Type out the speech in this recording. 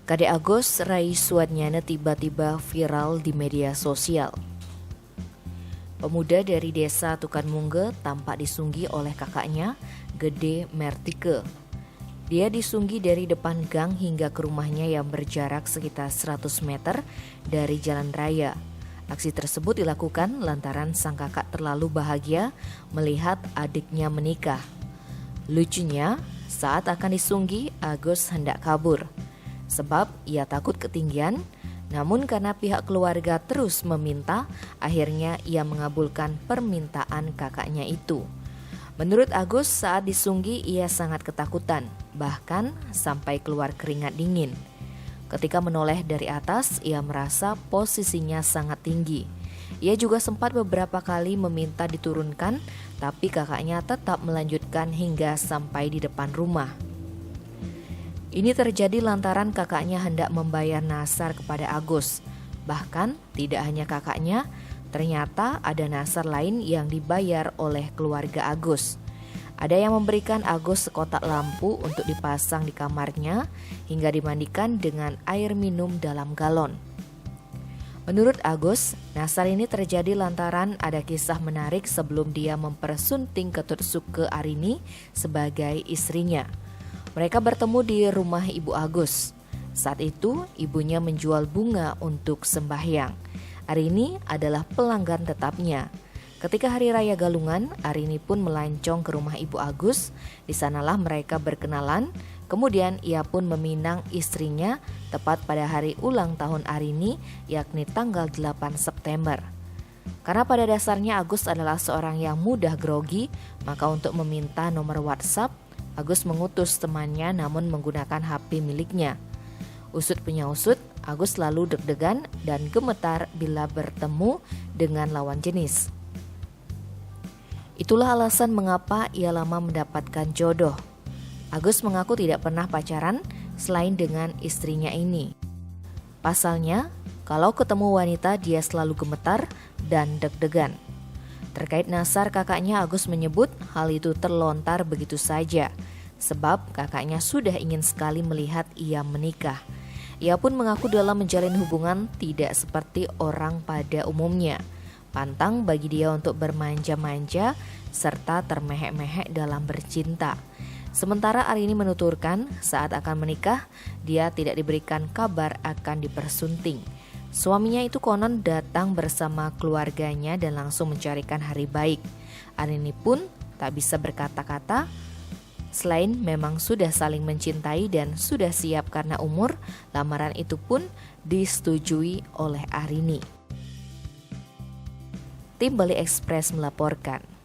Kade Agus Rai Suadnyana tiba-tiba viral di media sosial. Pemuda dari desa Tukanmungge tampak disunggi oleh kakaknya, Gede Mertike. Dia disunggi dari depan gang hingga ke rumahnya yang berjarak sekitar 100 meter dari jalan raya. Aksi tersebut dilakukan lantaran sang kakak terlalu bahagia melihat adiknya menikah. Lucunya, saat akan disunggi, Agus hendak kabur. Sebab ia takut ketinggian, namun karena pihak keluarga terus meminta, akhirnya ia mengabulkan permintaan kakaknya itu. Menurut Agus, saat disunggi ia sangat ketakutan, bahkan sampai keluar keringat dingin. Ketika menoleh dari atas, ia merasa posisinya sangat tinggi. Ia juga sempat beberapa kali meminta diturunkan, tapi kakaknya tetap melanjutkan hingga sampai di depan rumah. Ini terjadi lantaran kakaknya hendak membayar nasar kepada Agus. Bahkan tidak hanya kakaknya, ternyata ada nasar lain yang dibayar oleh keluarga Agus. Ada yang memberikan Agus sekotak lampu untuk dipasang di kamarnya hingga dimandikan dengan air minum dalam galon. Menurut Agus, nasar ini terjadi lantaran ada kisah menarik sebelum dia mempersunting Ketut Suke Arini sebagai istrinya. Mereka bertemu di rumah Ibu Agus. Saat itu, ibunya menjual bunga untuk sembahyang. Arini adalah pelanggan tetapnya. Ketika Hari Raya Galungan, Arini pun melancong ke rumah Ibu Agus. Di sanalah mereka berkenalan. Kemudian ia pun meminang istrinya tepat pada hari ulang tahun Arini, yakni tanggal 8 September. Karena pada dasarnya Agus adalah seorang yang mudah grogi, maka untuk meminta nomor WhatsApp, Agus mengutus temannya namun menggunakan HP miliknya. Usut punya usut, Agus lalu deg-degan dan gemetar bila bertemu dengan lawan jenis. Itulah alasan mengapa ia lama mendapatkan jodoh. Agus mengaku tidak pernah pacaran selain dengan istrinya ini. Pasalnya, kalau ketemu wanita dia selalu gemetar dan deg-degan. Terkait nasar kakaknya, Agus menyebut hal itu terlontar begitu saja, sebab kakaknya sudah ingin sekali melihat ia menikah. Ia pun mengaku dalam menjalin hubungan tidak seperti orang pada umumnya. Pantang bagi dia untuk bermanja-manja serta termehek-mehek dalam bercinta. Sementara Arini menuturkan saat akan menikah, dia tidak diberikan kabar akan dipersunting. Suaminya itu konon datang bersama keluarganya dan langsung mencarikan hari baik. Arini pun tak bisa berkata-kata, selain memang sudah saling mencintai dan sudah siap karena umur. Lamaran itu pun disetujui oleh Arini. Tim Bali Express melaporkan.